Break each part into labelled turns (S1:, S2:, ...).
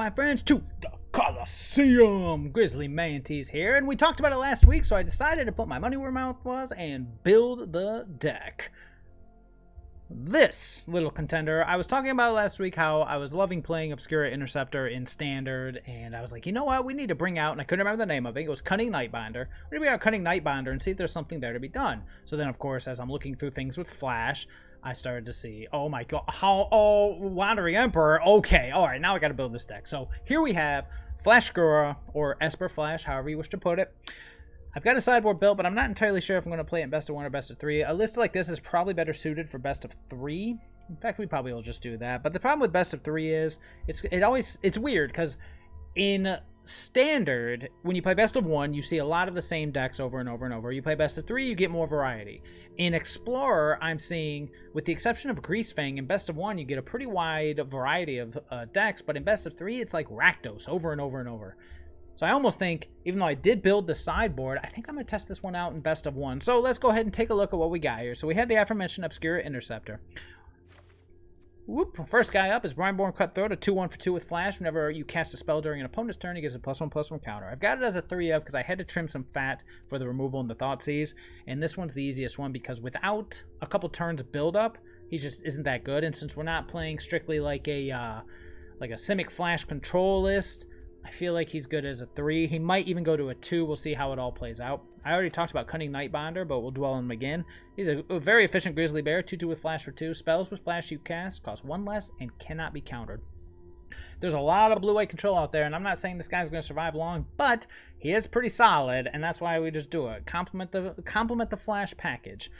S1: my friends, to the Coliseum. GrizzlyMantes here, and we talked about it last week, so I decided to put my money where my mouth was and build the deck. This little contender, I was talking about last week how I was loving playing Obscura Interceptor in Standard, and I was like, you know what, we need to bring out, and I couldn't remember the name of it, it was Cunning Nightbonder. We need to bring out Cunning Nightbonder and see if there's something there to be done. So then, of course, as I'm looking through things with Flash, I started to see, oh my god, Wandering Emperor, okay, alright, now I gotta build this deck. So here we have FLASHCURA, or Esper Flash, however you wish to put it. I've got a sideboard built, but I'm not entirely sure if I'm going to play it in best of 1 or best of 3. A list like this is probably better suited for best of 3. In fact, we probably will just do that. But the problem with best of 3 is, it's weird, because in Standard, when you play best of 1, you see a lot of the same decks over and over and over. You play best of 3, you get more variety. In Explorer, I'm seeing, with the exception of Greasefang, in best of 1, you get a pretty wide variety of decks, but in best of 3, it's like Rakdos over and over and over. So I almost think, even though I did build the sideboard, I think I'm going to test this one out in best of 1. So let's go ahead and take a look at what we got here. So we have the aforementioned Obscura Interceptor. Whoop. First guy up is Brineborn Cutthroat, a 2-1 for 2 with Flash. Whenever you cast a spell during an opponent's turn, he gets a +1/+1 counter. I've got it as a 3-of because I had to trim some fat for the removal in the Thoughtseize. And this one's the easiest one because without a couple turns build up, he just isn't that good. And since we're not playing strictly like a Simic Flash control list, I feel like he's good as a 3. He might even go to a 2. We'll see how it all plays out. I already talked about Cunning Nightbonder, but we'll dwell on him again. He's a very efficient Grizzly Bear, 2-2 with Flash for 2. Spells with Flash you cast cost 1 less and cannot be countered. There's a lot of blue-white control out there, and I'm not saying this guy's going to survive long, but he is pretty solid, and that's why we just do it. Complement the Flash package.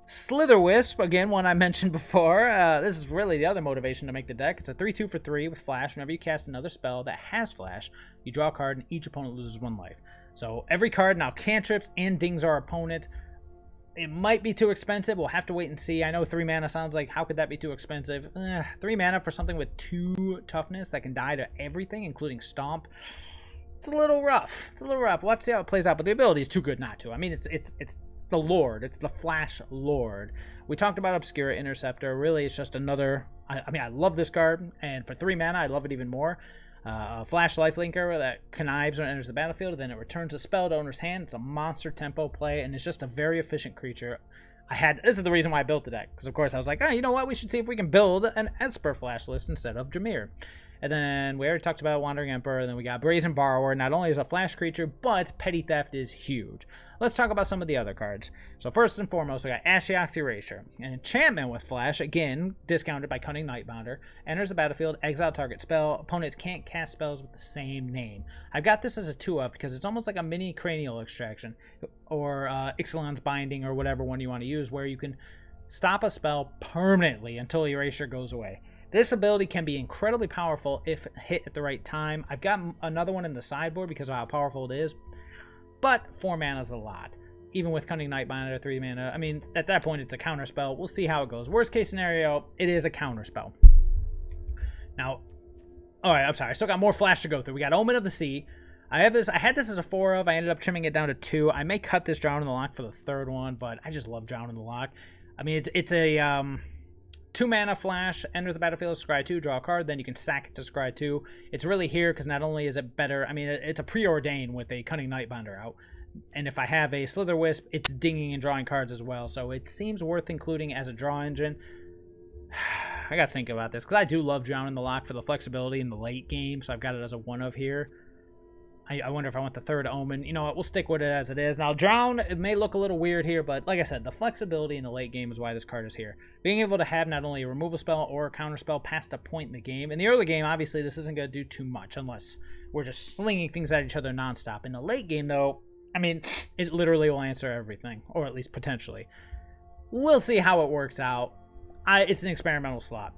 S1: Slitherwisp, again, one I mentioned before. This is really the other motivation to make the deck. It's a 3-2 for 3 with Flash. Whenever you cast another spell that has Flash, you draw a card and each opponent loses 1 life. So every card now cantrips and dings our opponent. It might be too expensive. We'll have to wait and see. I know 3 mana sounds like, how could that be too expensive? 3 mana for something with 2 toughness that can die to everything, including Stomp. It's a little rough. It's a little rough. We'll have to see how it plays out, but the ability is too good not to. I mean, it's the Lord. It's the Flash Lord. We talked about Obscura Interceptor. Really, it's just another... I mean, I love this card, and for 3 mana, I love it even more. Flash Lifelinker that connives when it enters the battlefield, and then it returns a spell to owner's hand. It's a monster tempo play, and it's just a very efficient creature. This is the reason why I built the deck, because of course I was like, oh, you know what? We should see if we can build an Esper Flash list instead of Jameer. And then we already talked about Wandering Emperor, and then we got Brazen Borrower. Not only is a flash creature, but petty theft is huge. Let's talk about some of the other cards. So first and foremost, we got Ashiok's Erasure. An enchantment with Flash, again, discounted by Cunning Nightbonder. Enters the battlefield, exile target spell. Opponents can't cast spells with the same name. I've got this as a 2-of because it's almost like a mini Cranial Extraction, or Ixalan's Binding, or whatever one you want to use, where you can stop a spell permanently until Erasure goes away. This ability can be incredibly powerful if hit at the right time. I've got another one in the sideboard because of how powerful it is, but 4 mana is a lot. Even with Cunning Nightbonder, 3 mana, I mean, at that point it's a counter spell. We'll see how it goes. Worst case scenario, it is a counter spell. Now, alright, I'm sorry, I still got more Flash to go through. We got Omen of the Sea. I had this as a 4-of. I ended up trimming it down to 2. I may cut this Drown in the Loch for the 3rd one, but I just love Drown in the Loch. I mean, it's a 2 mana Flash, enter the battlefield, scry 2, draw a card, then you can sack it to scry 2. It's really here because not only is it better, I mean, it's a preordained with a Cunning Nightbonder out. And if I have a Slitherwisp, it's dinging and drawing cards as well. So it seems worth including as a draw engine. I gotta think about this because I do love Drown in the Loch for the flexibility in the late game. So I've got it as a 1-of here. I wonder if I want the 3rd Omen. You know what? We'll stick with it as it is. Now, Drown, it may look a little weird here, but like I said, the flexibility in the late game is why this card is here. Being able to have not only a removal spell or a counter spell past a point in the game. In the early game, obviously, this isn't going to do too much unless we're just slinging things at each other nonstop. In the late game, though, I mean, it literally will answer everything, or at least potentially. We'll see how it works out. It's an experimental slot.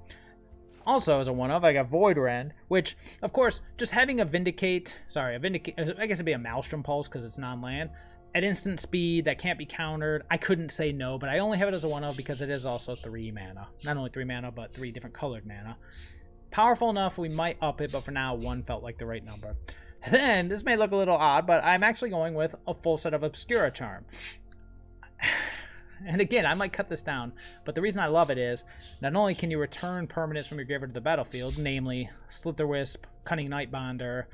S1: Also, as a 1-of, I got Void Rend, which, of course, just having a Vindicate, I guess it'd be a Maelstrom Pulse because it's non-land, at instant speed that can't be countered. I couldn't say no, but I only have it as a 1-of because it is also 3 mana. Not only 3 mana, but 3 different colored mana. Powerful enough, we might up it, but for now, 1 felt like the right number. Then, this may look a little odd, but I'm actually going with a full set of Obscura Charm. And again, I might cut this down, but the reason I love it is not only can you return permanents from your graveyard to the battlefield, namely Slitherwisp, Cunning Nightbonder,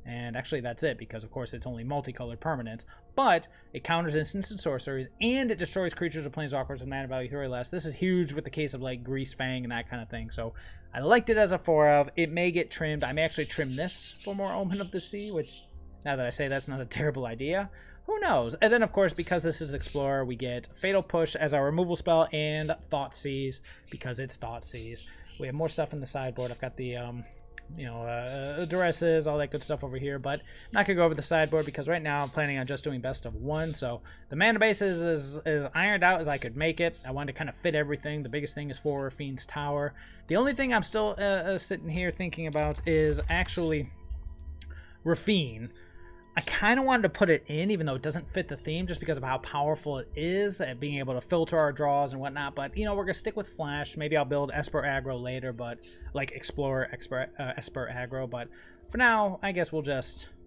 S1: and actually that's it, because of course it's only multicolored permanents, but it counters instants and sorceries, and it destroys creatures or planeswalkers with mana value 3 or less. This is huge with the case of like Greasefang and that kind of thing. So I liked it as a 4-of. It may get trimmed. I may actually trim this for more Omen of the Sea, which, now that I say that's not a terrible idea, who knows? And then, of course, because this is Explorer, we get Fatal Push as our removal spell and Thoughtseize because it's Thoughtseize. We have more stuff in the sideboard. I've got the, Duresses, all that good stuff over here, but I'm not going to go over the sideboard because right now I'm planning on just doing best of 1. So the mana base is ironed out as I could make it. I wanted to kind of fit everything. The biggest thing is for Fiend's Tower. The only thing I'm still sitting here thinking about is actually Rafine. I kind of wanted to put it in, even though it doesn't fit the theme, just because of how powerful it is at being able to filter our draws and whatnot. But, you know, we're going to stick with Flash. Maybe I'll build Esper Aggro later, but, like, Explorer Esper Aggro. But for now, I guess we'll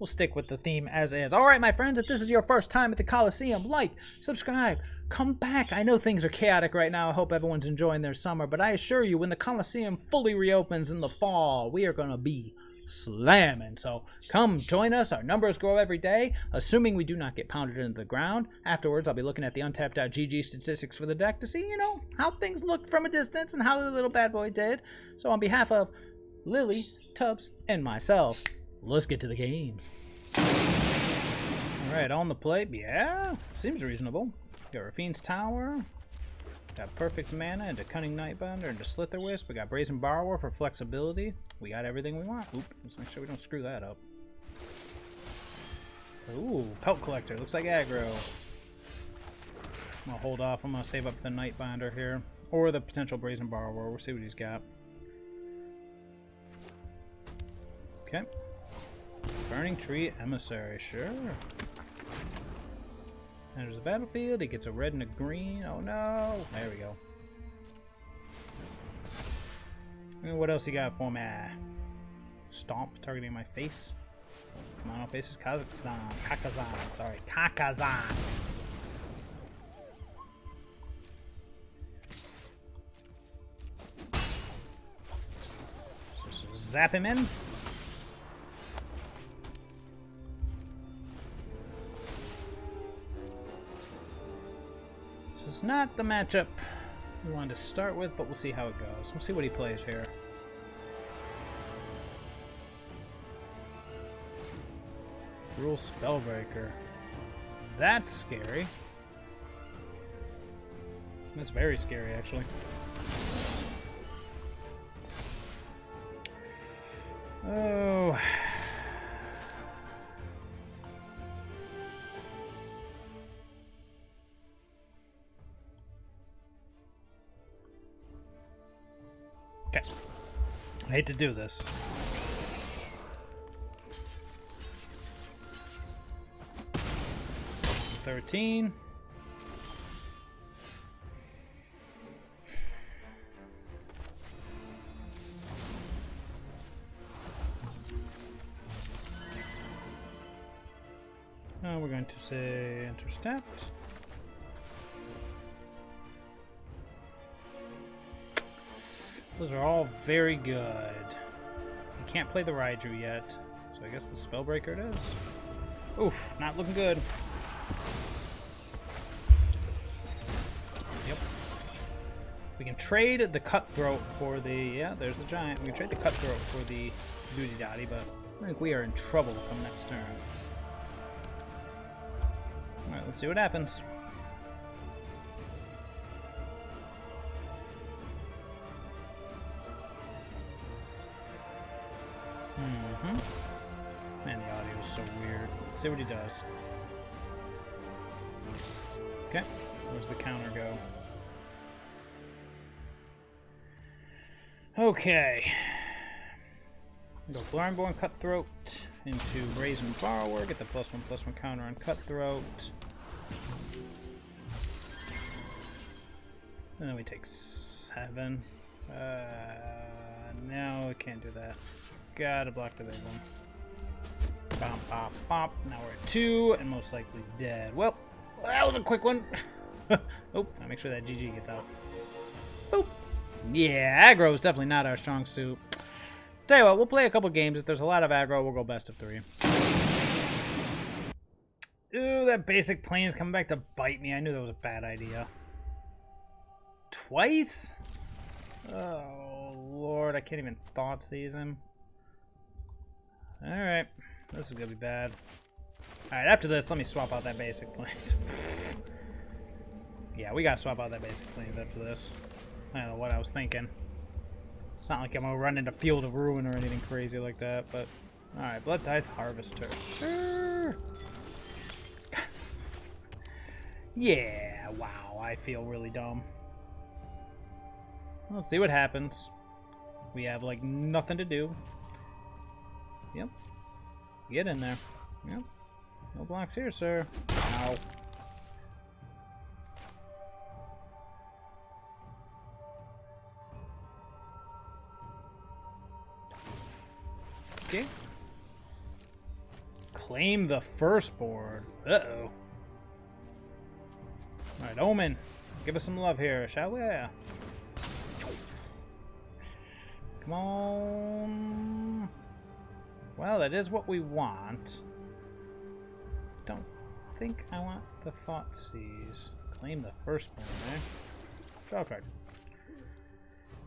S1: stick with the theme as is. All right, my friends, if this is your first time at the Coliseum, like, subscribe, come back. I know things are chaotic right now. I hope everyone's enjoying their summer. But I assure you, when the Coliseum fully reopens in the fall, we are going to be slamming. So come join us. Our numbers grow every day, assuming we do not get pounded into the ground. Afterwards, I'll be looking at the untapped.gg statistics for the deck to see, you know, how things looked from a distance and how the little bad boy did. So on behalf of Lily, Tubbs, and myself, let's get to the games. Alright, on the plate. Yeah, seems reasonable. Got Rafine's Tower. Got perfect mana into Cunning Nightbonder, into Slitherwisp. We got Brazen Borrower for flexibility. We got everything we want. Oop, let's make sure we don't screw that up. Ooh, Pelt Collector. Looks like aggro. I'm going to hold off. I'm going to save up the Nightbonder here. Or the potential Brazen Borrower. We'll see what he's got. Okay. Burning Tree Emissary. Sure. Enters the battlefield, he gets a red and a green. Oh no! There we go. And what else you got for me? Stomp, targeting my face. Mono face is Kazakhstan. Kakazan, sorry. Kakazan! So zap him in. This is not the matchup we wanted to start with, but we'll see how it goes. We'll see what he plays here. Gruul Spellbreaker. That's scary. That's very scary, actually. Oh... Okay. I hate to do this. $13. Now we're going to say intercept. Those are all very good. You can't play the Raiju yet, so I guess the Spellbreaker it is. Oof, not looking good. Yep. We can trade the Cutthroat for the... Yeah, there's the Giant. We can trade the Cutthroat for the Duty Dotty, but I think we are in trouble come next turn. Alright, let's see what happens. Man, the audio is so weird. Let's see what he does. Okay, where's the counter go? Okay. Go Brineborn Cutthroat into Brazen Borrower, get the +1/+1 counter on Cutthroat. And then we take 7. No, we can't do that. Gotta block the big one. Bop, bop, bop. Now we're at 2 and most likely dead. Well, that was a quick one. Oh, I'll make sure that GG gets out. Boop. Yeah, aggro is definitely not our strong suit. Tell you what, we'll play a couple games. If there's a lot of aggro, we'll go best of 3. Ooh, that basic plane's coming back to bite me. I knew that was a bad idea. Twice? Oh, Lord. I can't even Thoughtseize him. Alright. This is going to be bad. Alright, after this, let me swap out that basic planes. Yeah, we got to swap out that basic planes after this. I don't know what I was thinking. It's not like I'm going to run into Field of Ruin or anything crazy like that, but... Alright, Blood Tithe Harvester. Sure! Yeah, wow, I feel really dumb. Let's see what happens. We have, like, nothing to do. Yep. Get in there. Yep. No blocks here, sir. Ow. Okay. Claim the first board. Uh-oh. Alright, Omen. Give us some love here, shall we? Come on. Well, that is what we want. Don't think I want the Thoughtseize. Claim the first one there. Draw a card.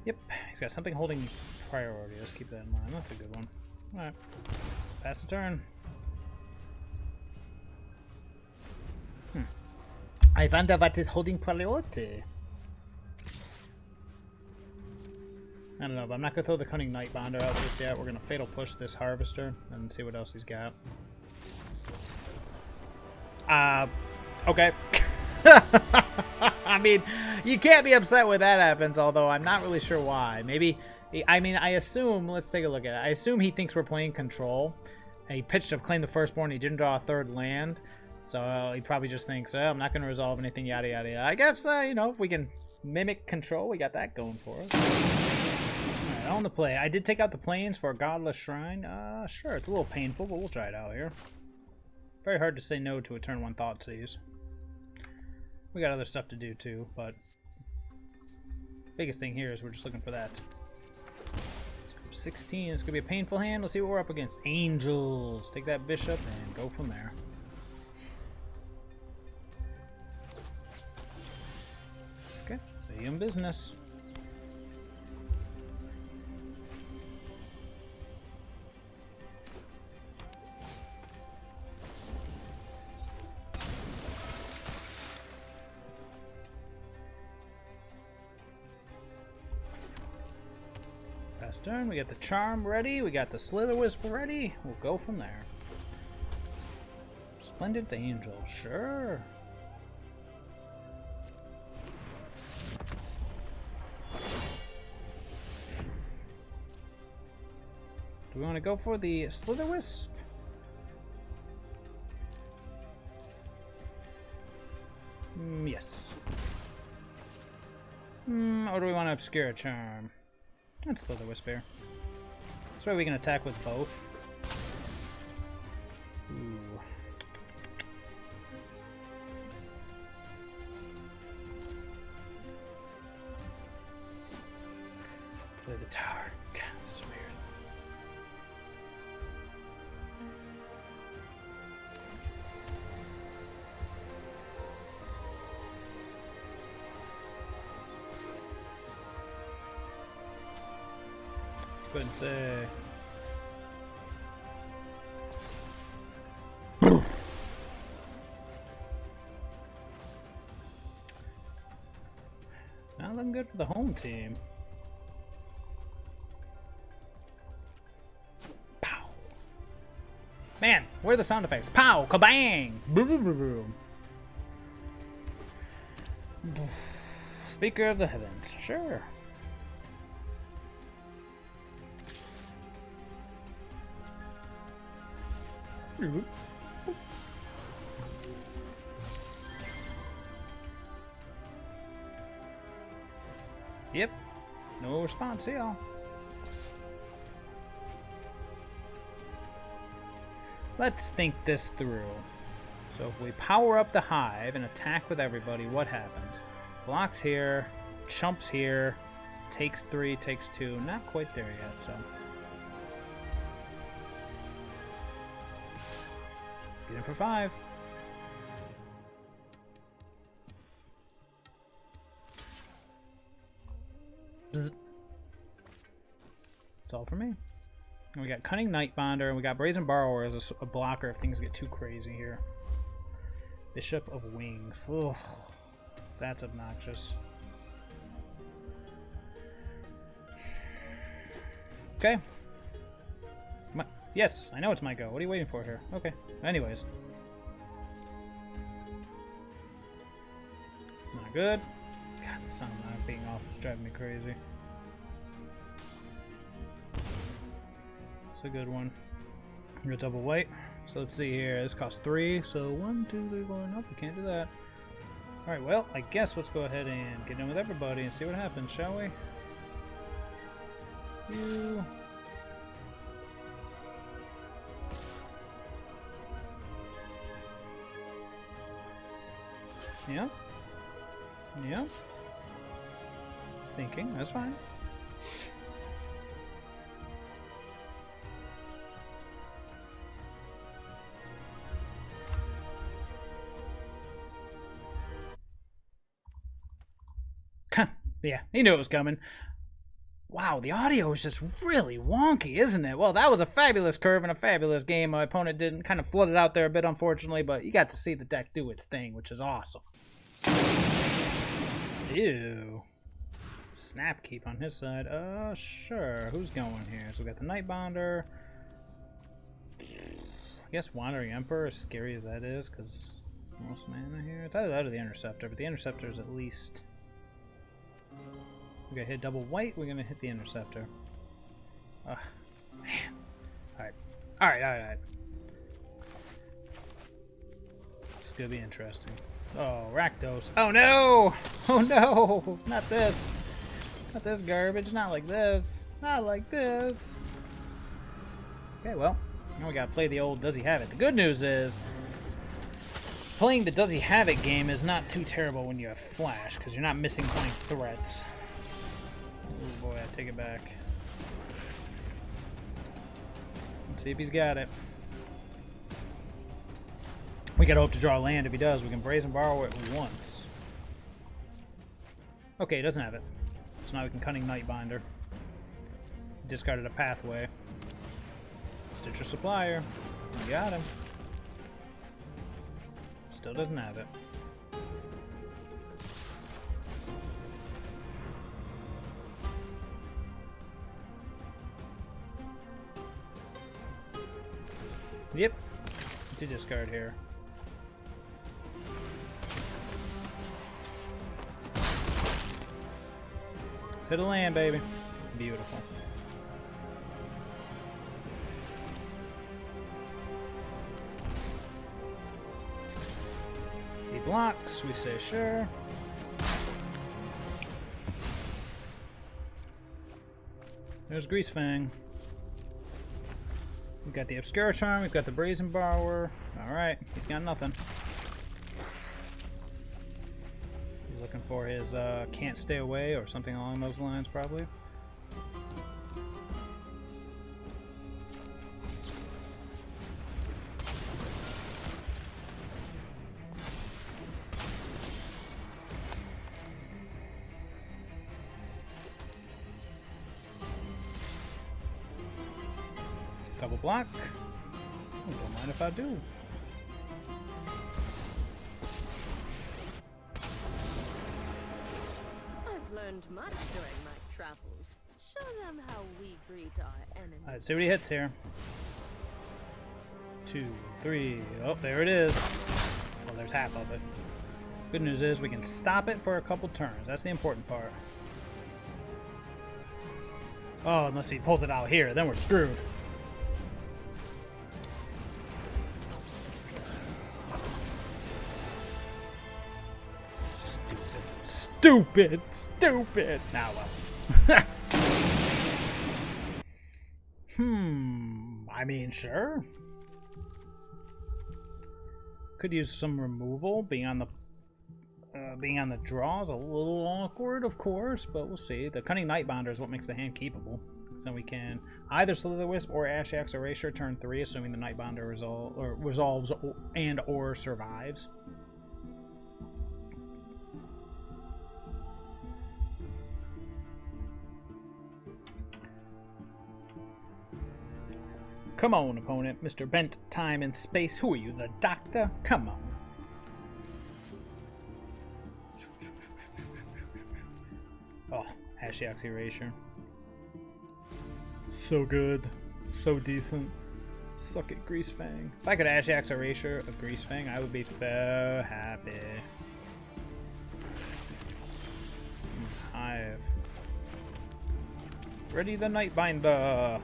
S1: Yep, he's got something holding priority. Let's keep that in mind. That's a good one. Alright. Pass the turn. I wonder what is holding priority. I don't know, but I'm not going to throw the Cunning Nightbonder out just yet. We're going to Fatal Push this Harvester and see what else he's got. Okay. I mean, you can't be upset when that happens, although I'm not really sure why. Maybe, I mean, I assume, let's take a look at it. I assume he thinks we're playing Control. And he pitched up Claim the Firstborn, he didn't draw a third land. So he probably just thinks, oh, I'm not going to resolve anything, yada, yada, yada. I guess, you know, if we can mimic Control, we got that going for us. Alright, on the play. I did take out the planes for a Godless Shrine. Sure, it's a little painful, but we'll try it out here. Very hard to say no to a turn 1 Thoughtseize. We got other stuff to do too, but biggest thing here is we're just looking for that. Let's go 16. It's going to be a painful hand. Let's see what we're up against. Angels. Take that bishop and go from there. Okay, stay in business. Last turn, we got the Charm ready, we got the Slitherwisp ready, we'll go from there. Splendid Angel, sure. Do we want to go for the Slitherwisp? Yes. Or do we want to Obscura Charm? Let's Slitherwisp here. This way we can attack with both. Ooh. Play the tower. God, this is weird. Couldn't say. Not looking good for the home team. Pow. Man, where are the sound effects? Pow! Kabang! Boom, boom, boom, boom. Speaker of the heavens. Sure. Yep, no response here. Let's think this through. So if we power up the hive and attack with everybody, what happens? Blocks here, chumps here, takes 3, takes 2. Not quite there yet, so. Let's get in for 5. Bzz. That's all for me. And we got Cunning Nightbonder, and we got Brazen Borrower as a blocker if things get too crazy here. Bishop of Wings. Ugh, that's obnoxious. Okay. Yes, I know it's my go. What are you waiting for here? Okay. Anyways. Not good. God, the sound of not being off is driving me crazy. It's a good one. We're gonna double white. So let's see here. This costs 3. So 1, 2, 3, 4. Nope, we can't do that. Alright, well, I guess let's go ahead and get in with everybody and see what happens, shall we? You. Yeah. Yeah. Thinking, that's fine. Yeah, he knew it was coming. Wow, the audio is just really wonky, isn't it? Well, that was a fabulous curve and a fabulous game. My opponent didn't kind of flood it out there a bit, unfortunately, but you got to see the deck do its thing, which is awesome. Ew. Snap keep on his side. Sure. Who's going here? So we got the Nightbonder. I guess Wandering Emperor, as scary as that is, because it's the most mana here. It's either that or the Interceptor, but the Interceptor is at least... We're gonna hit double white, we're gonna hit the Interceptor. Man. Alright. This is gonna be interesting. Oh, Rakdos. Oh no! Oh no! Not this. Not this garbage. Not like this. Not like this. Okay, well, now we gotta play the old Does He Have It? The good news is, playing the Does He Have It game is not too terrible when you have Flash, because you're not missing playing threats. Oh boy, I take it back. Let's see if he's got it. We gotta hope to draw land. If he does, we can Brazen Borrower it once. Okay, he doesn't have it. So now we can Cunning Nightbonder. Discarded a pathway. Stitcher Supplier. We got him. Still doesn't have it. Yep. It's a discard here. Let's hit a land, baby. Beautiful. He blocks, we say sure. There's Greasefang. We've got the Obscura Charm, we've got the Brazen Borrower. Alright, he's got nothing. He's looking for his can't stay away or something along those lines, probably. Double block. Don't mind if I do.
S2: I've learned much during my travels. Show them how we greet our enemies.
S1: Alright, see what he hits here. 2, 3. Oh, there it is. Well, there's half of it. Good news is we can stop it for a couple turns. That's the important part. Oh, unless he pulls it out here, then we're screwed. Stupid. Now, well. I mean, sure. Could use some removal. Being on the draw is a little awkward, of course, but we'll see. The Cunning Nightbonder is what makes the hand keepable. So we can either Slitherwisp or Ashiok's Erasure turn 3, assuming the Nightbonder resolves and or survives. Come on, opponent. Mr. Bent Time and Space. Who are you, the Doctor? Come on. Oh, Ashiok's Erasure. So good. So decent. Suck it, Greasefang. If I could Ashiok's Erasure of Greasefang, I would be so happy. Hive. Ready the Nightbinder.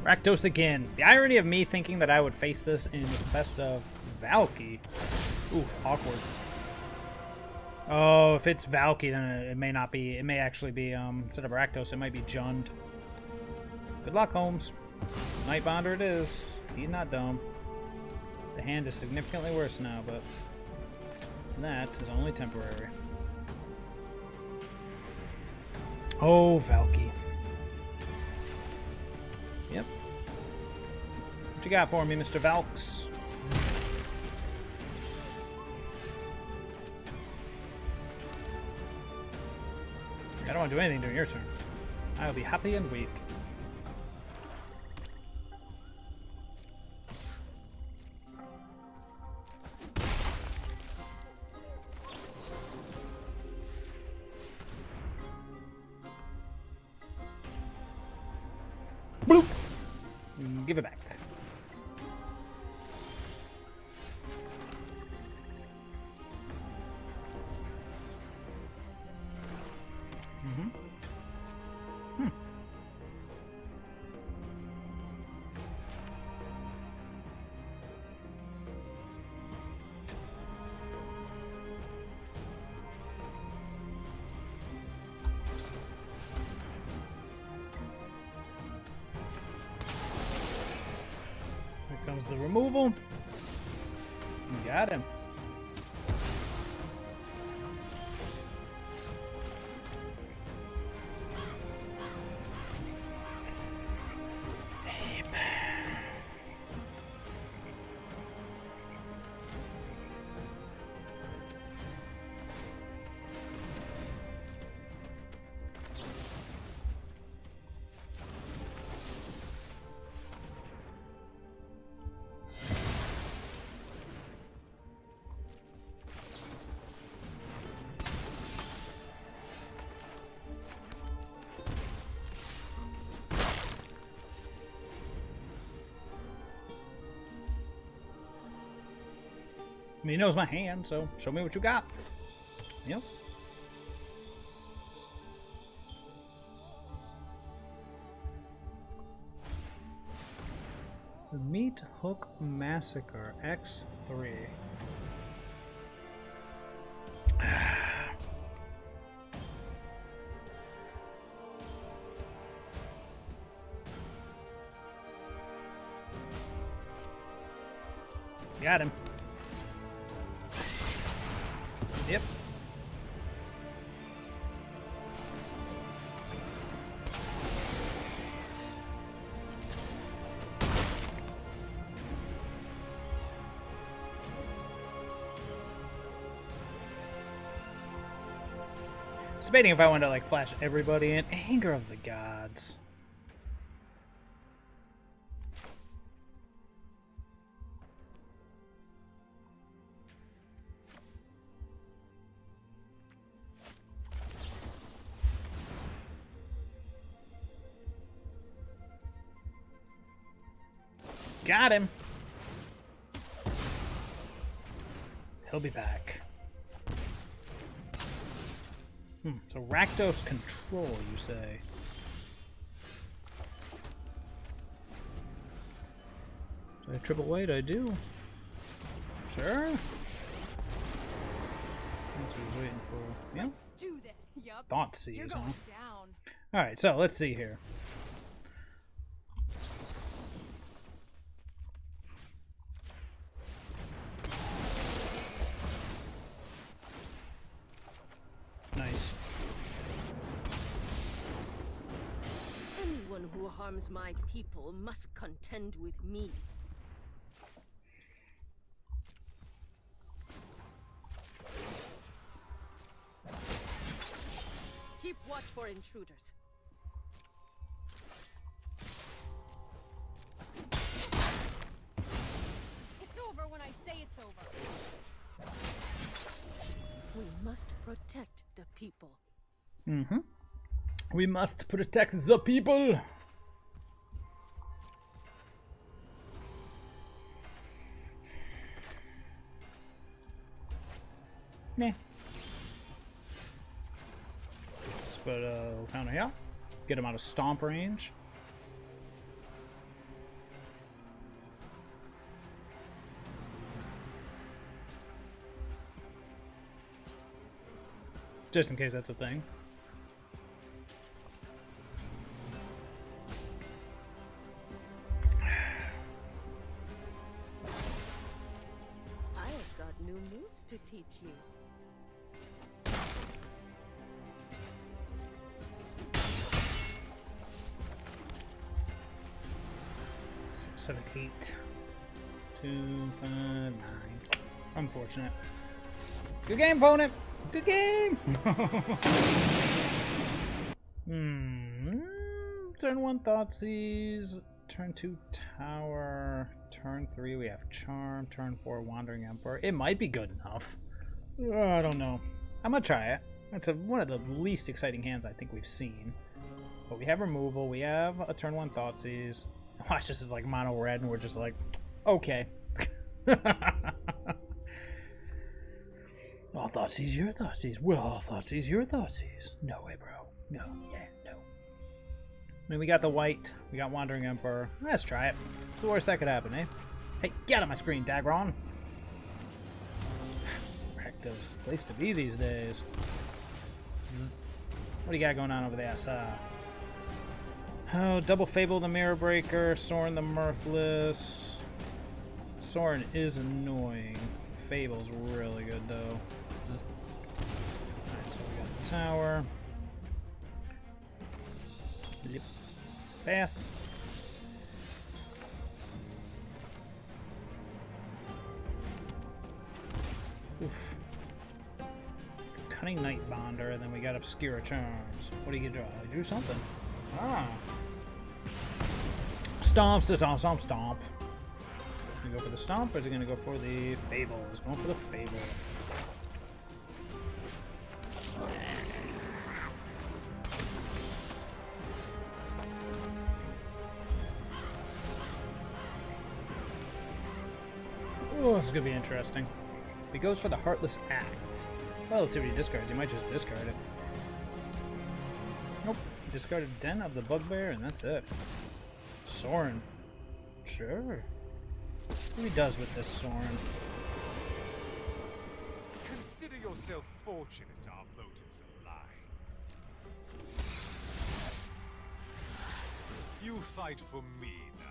S1: Rakdos again. The irony of me thinking that I would face this in Best of Valky. Ooh, awkward. Oh, if it's Valky, then it may not be. It may actually be, instead of Rakdos, it might be Jund. Good luck, Holmes. Nightbonder it is. He's not dumb. The hand is significantly worse now, but that is only temporary. Oh, Valky. Yep. What you got for me, Mr. Valks? I don't want to do anything during your turn. I'll be happy and wait. Bloop! Give it back. Comes the removal. You got him. I mean, he knows my hand, so show me what you got. Yep. The Meat Hook Massacre X3. Got him. Yep. Debating if I wanted to like flash everybody in. Anger of the Gods. Got him. He'll be back. So Rakdos control, you say? Did I triple weight? I do. Sure. That's what I was waiting for. Yep.
S2: Let's do this. Yup.
S1: Thoughtseize, huh?
S2: Down.
S1: Alright, so let's see here. Nice.
S2: Anyone who harms my people must contend with me. Keep watch for intruders. It's over when I say it's over. We must protect the people.
S1: Mm-hmm. We must protect the people. Nah. Let's put a counter here. Get him out of stomp range. Just in case that's a thing.
S2: I have got new moves to teach you.
S1: 7, 8, 2, 5, 9. Unfortunate. Good game, opponent. Good game. Turn 1 Thoughtseize. Turn 2 Tower. Turn 3 we have Charm. Turn 4 Wandering Emperor. It might be good enough. I don't know. I'm gonna try it. It's one of the least exciting hands I think we've seen. But we have removal. We have a turn 1 Thoughtseize. Watch, this is like mono red, and we're just like, okay. All Thoughtseize, your Thoughtseize. Well, all Thoughtseize, your Thoughtseize. No way, bro. No, yeah, no. I mean, we got the white. We got Wandering Emperor. Let's try it. It's the worst that could happen, eh? Hey, get on my screen, Dagron. Rakdos, place to be these days. What do you got going on over there, sir? Oh, double Fable the Mirror Breaker, Soaring the Mirthless. Soaring is annoying. Fable's really good, though. Alright, so we got the tower. Yep. Pass. Oof. Cunning Nightbonder, and then we got Obscura Charms. What do you get to draw? I drew something. Ah. Stomp, stomp, stomp, stomp. Gonna go for the stomp, or is he gonna go for the Fable? He's going for the Fable. Oh, this is gonna be interesting. He goes for the Heartless Act. Well, let's see what he discards. He might just discard it. Nope. He discarded Den of the Bugbear, and that's it. Soaring. Sure. What he does with this Soaring.
S3: Consider yourself fortunate our motives align. You fight for me now.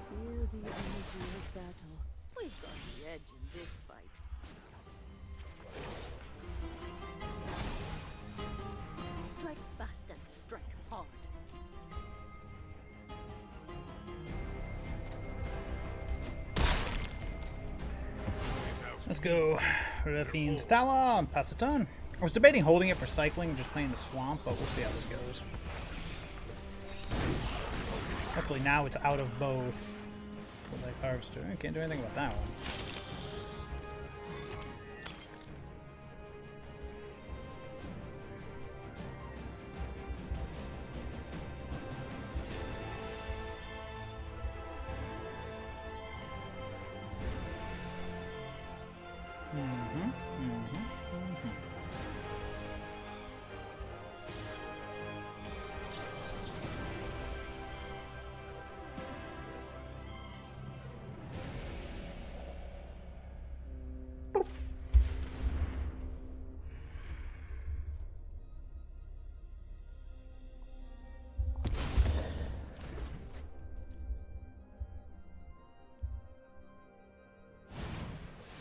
S2: Feel the energy of battle. We've got the edge in this fight. Strike fast and strike hard.
S1: Let's go. Fiend's Tower and pass the turn. I was debating holding it for cycling, just playing the swamp, but we'll see how this goes. Hopefully now it's out of both. Like Harvester. I can't do anything about that one.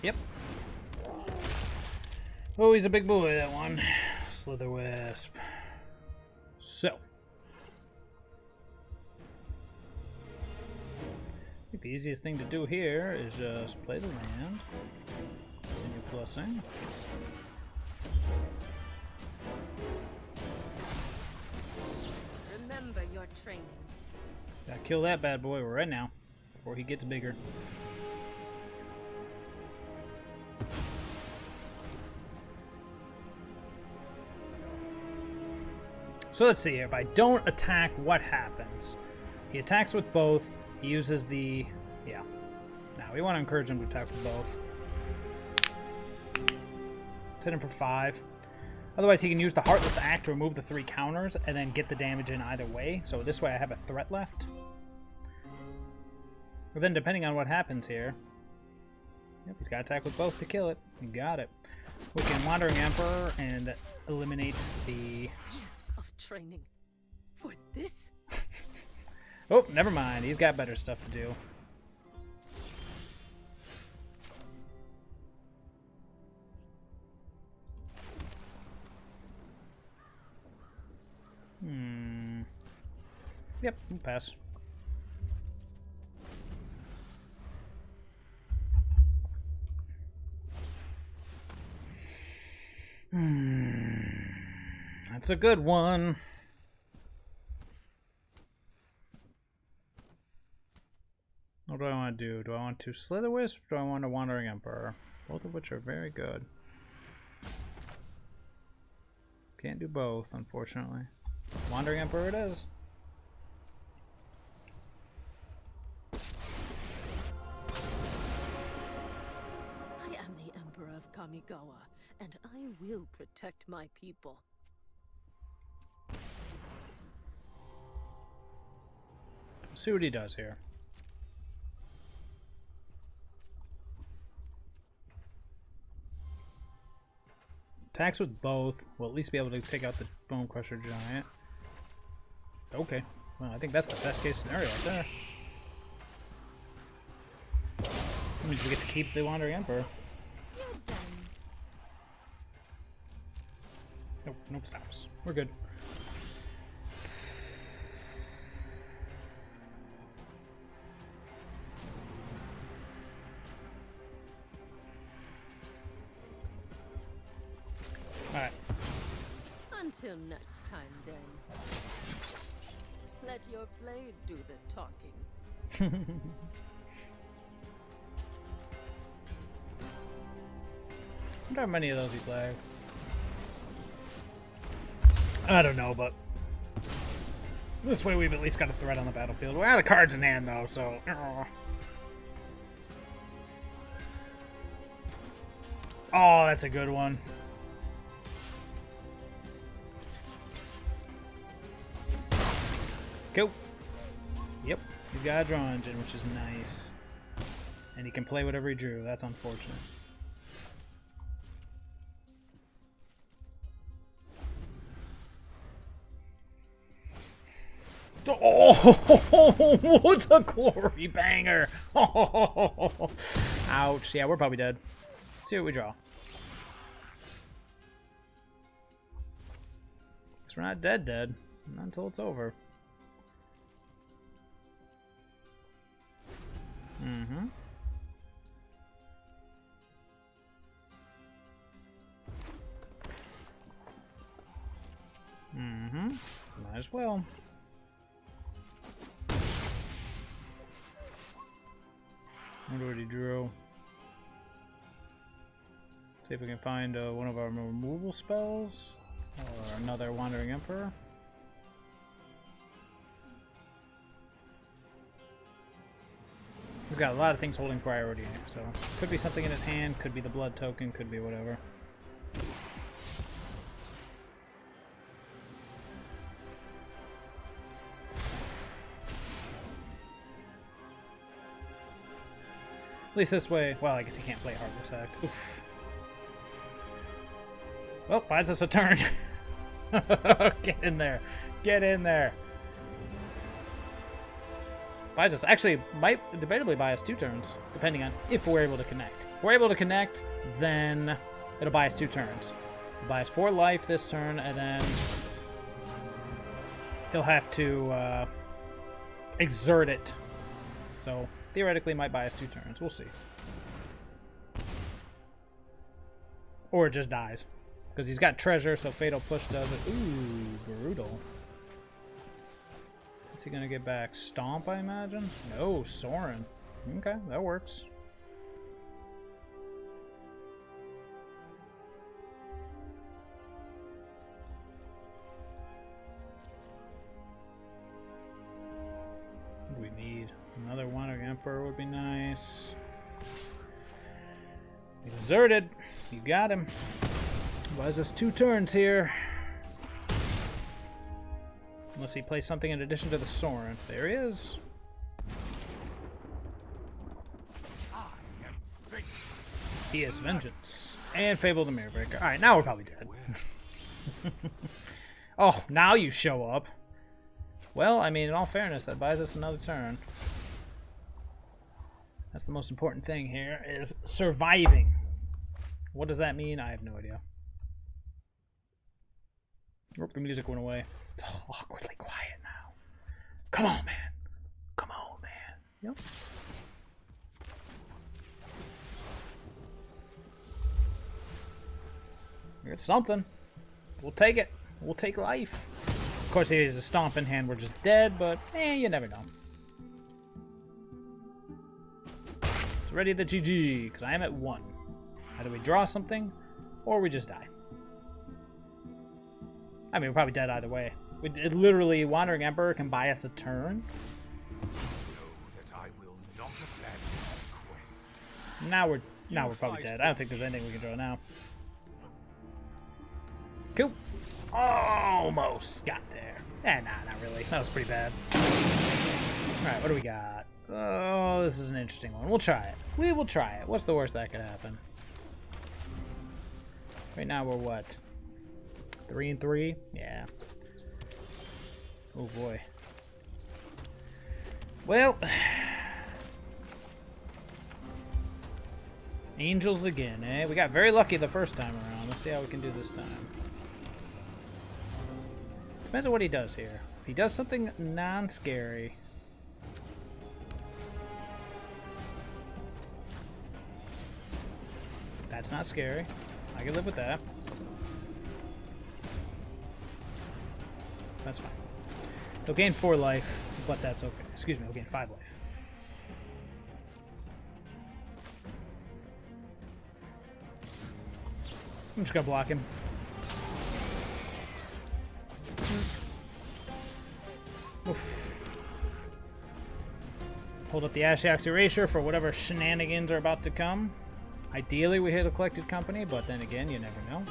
S1: Yep. Oh, he's a big boy, that one. Slitherwisp. So. I think the easiest thing to do here is just play the land. Continue plussing.
S2: Remember your training.
S1: Gotta kill that bad boy right now, before he gets bigger. So let's see here. If I don't attack, what happens? He attacks with both. He uses the... Yeah. Now, we want to encourage him to attack with both. Let's hit him for 5. Otherwise, he can use the Heartless Act to remove the 3 counters and then get the damage in either way. So this way I have a threat left. But then, depending on what happens here... Yep, he's got to attack with both to kill it. You got it. We can Wandering Emperor and eliminate the...
S2: Years of training. For this?
S1: Oh, never mind. He's got better stuff to do. Yep, we'll pass. That's a good one. What do I want to do? Do I want to Slitherwisp or do I want a Wandering Emperor? Both of which are very good. Can't do both, unfortunately. Wandering Emperor it is.
S2: I am the Emperor of Kamigawa, and I will protect my people.
S1: See what he does here. Attacks with both. We'll at least be able to take out the Bone Crusher Giant. Okay. Well, I think that's the best case scenario right there. That means we get to keep the Wandering Emperor. Nope, no stops. We're good. Alright.
S2: Until next time, then. Let your blade do the talking.
S1: I wonder how many of those he played. I don't know, but this way we've at least got a threat on the battlefield. We're out of cards in hand, though, so... Oh, that's a good one. Go. Yep, he's got a draw engine, which is nice. And he can play whatever he drew. That's unfortunate. Oh, what's a glory banger? Oh, ouch. Yeah, we're probably dead. Let's see what we draw. Guess we're not dead. Not until it's over. Mm-hmm. Mm-hmm. Might as well. What already drew? See if we can find one of our removal spells or another Wandering Emperor. He's got a lot of things holding priority here, so could be something in his hand, could be the blood token, could be whatever. At least this way. Well, I guess he can't play Heartless Act. Oof. Well, buys us a turn. Get in there. Get in there. Buys us, actually, might debatably buy us 2 turns, depending on if we're able to connect. If we're able to connect, then it'll buy us 2 turns. It'll buy us 4 life this turn, and then he'll have to exert it. So, theoretically, it might buy us 2 turns. We'll see. Or it just dies. Because he's got treasure, so Fatal Push does it. Ooh, brutal. What's he going to get back? Stomp, I imagine? No, Soaring. Okay, that works. What do we need? Another Wandering Emperor would be nice. Exerted. You got him. Buys us 2 turns here. Unless he plays something in addition to the Soaring. There he is. He is Vengeance. And Fable the Mirror Breaker. Alright, now we're probably dead. Oh, now you show up. Well, I mean, in all fairness, that buys us another turn. That's the most important thing here, is surviving. What does that mean? I have no idea. Oh, the music went away. It's awkwardly quiet now. Come on, man. Come on, man. Yep. It's something. We'll take it. We'll take life. Of course, he has a stomp in hand. We're just dead, but you never know. It's ready the GG, because I am at 1. Either we draw something, or we just die. I mean, we're probably dead either way. It literally, Wandering Emperor can buy us a turn.
S3: That I will not abandon my quest.
S1: Now we're probably dead. I don't think there's anything we can draw now. Cool. Almost got there. Nah, not really. That was pretty bad. Alright, what do we got? Oh, this is an interesting one. We'll try it. We will try it. What's the worst that could happen? Right now we're what? 3-3? Yeah. Oh boy. Well, Angels again, eh? We got very lucky the first time around. Let's see how we can do this time. Depends on what he does here. If he does something non-scary. That's not scary. I can live with that. That's fine. He'll gain 4 life, but that's okay. Excuse me, he'll gain 5 life. I'm just gonna block him. Oof. Hold up the Ashiok's Erasure for whatever shenanigans are about to come. Ideally, we hit a Collected Company, but then again, you never know.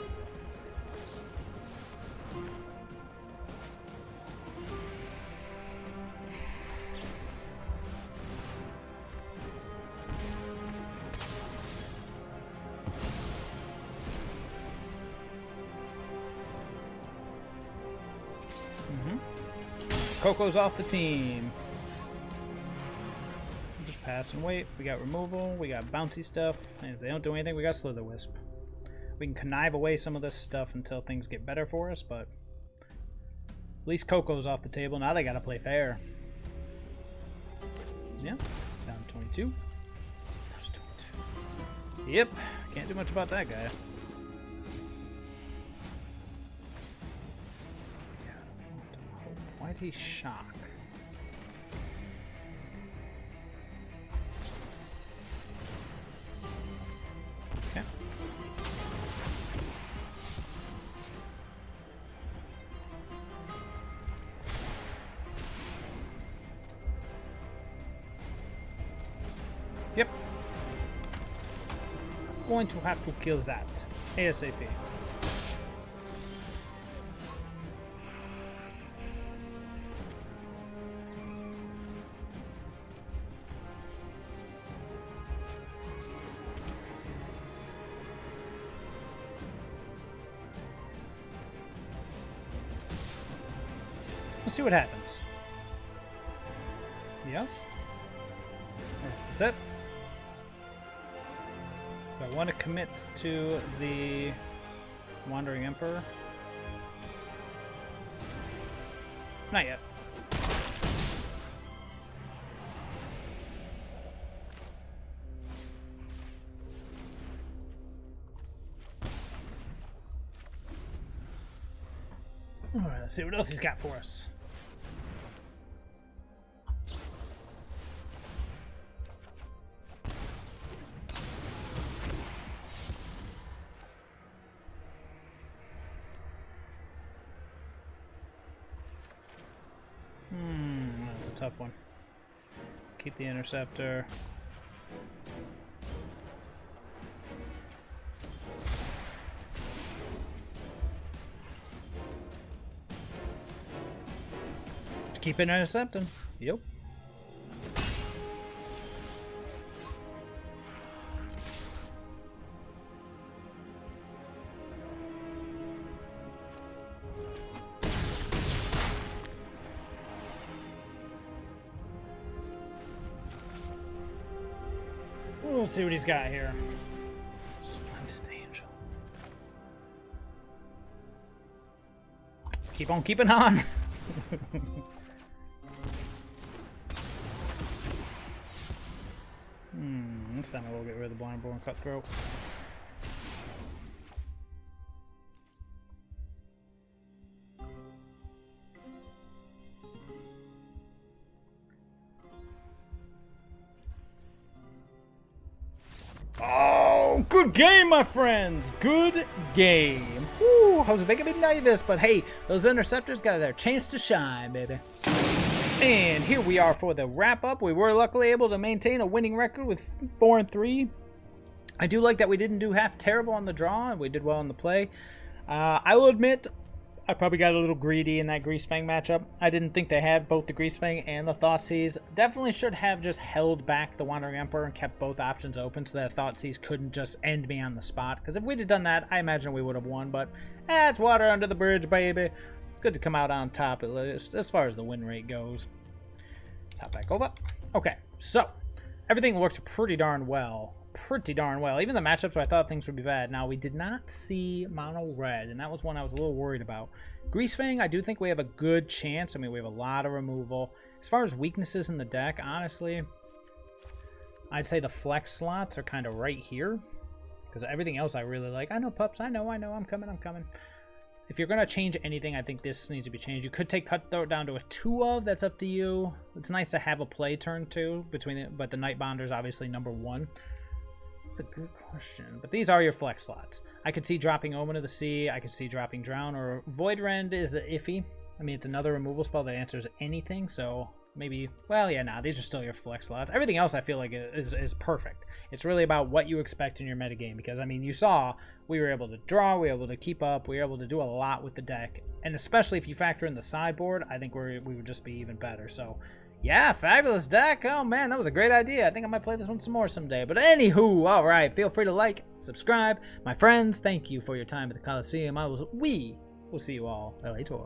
S1: CoCo's off the team. We'll just pass and wait. We got removal. We got bouncy stuff. And if they don't do anything, we got Slitherwisp. We can connive away some of this stuff until things get better for us, but at least CoCo's off the table. Now they gotta play fair. Yeah. Down 22. That was 22. Yep. Can't do much about that guy. Why'd he shock? Okay. Yep. Going to have to kill that ASAP. Let's see what happens. Yeah. That's it. Do I want to commit to the Wandering Emperor? Not yet. Alright, let's see what else he's got for us. That's a tough one. Keep the Interceptor. Keep it intercepting. Yep. We'll see what he's got here. Splendid Angel. Keep on keeping on. This time I will get rid of the Brineborn Cutthroat. Oh, good game, my friends. Good game. Woo, I was making me nervous, but hey, those interceptors got their chance to shine, baby. And here we are for the wrap-up. We were luckily able to maintain a winning record with 4-3. I do like that we didn't do half terrible on the draw, and we did well on the play. I will admit, I probably got a little greedy in that Greasefang matchup. I didn't think they had both the Greasefang and the Thoughtseize. Definitely should have just held back the Wandering Emperor and kept both options open so that Thoughtseize couldn't just end me on the spot. Because if we'd have done that, I imagine we would have won. But it's water under the bridge, baby. It's good to come out on top, at least, as far as the win rate goes. Top back over. Okay, so everything worked pretty darn well. Even the matchups where I thought things would be bad. Now, we did not see mono red, and that was one I was a little worried about. Greasefang, I do think we have a good chance. I mean, we have a lot of removal. As far as weaknesses in the deck, honestly, I'd say the flex slots are kind of right here. Because everything else I really like. I know, pups. I know. I'm coming. If you're going to change anything, I think this needs to be changed. You could take Cutthroat down to a 2-of. That's up to you. It's nice to have a play turn, too, between it, but the Nightbonder is obviously number 1. That's a good question. But these are your flex slots. I could see dropping Omen of the Sea. I could see dropping Drown, or Void Rend is iffy. I mean, it's another removal spell that answers anything, so maybe, well, yeah, nah, these are still your flex slots. Everything else I feel like is perfect. It's really about what you expect in your metagame, because, I mean, you saw we were able to draw, we were able to keep up, we were able to do a lot with the deck, and especially if you factor in the sideboard, I think we would just be even better. So, yeah, fabulous deck. Oh, man, that was a great idea. I think I might play this one some more someday. But anywho, all right, feel free to like, subscribe. My friends, thank you for your time at the Coliseum. We will see you all later.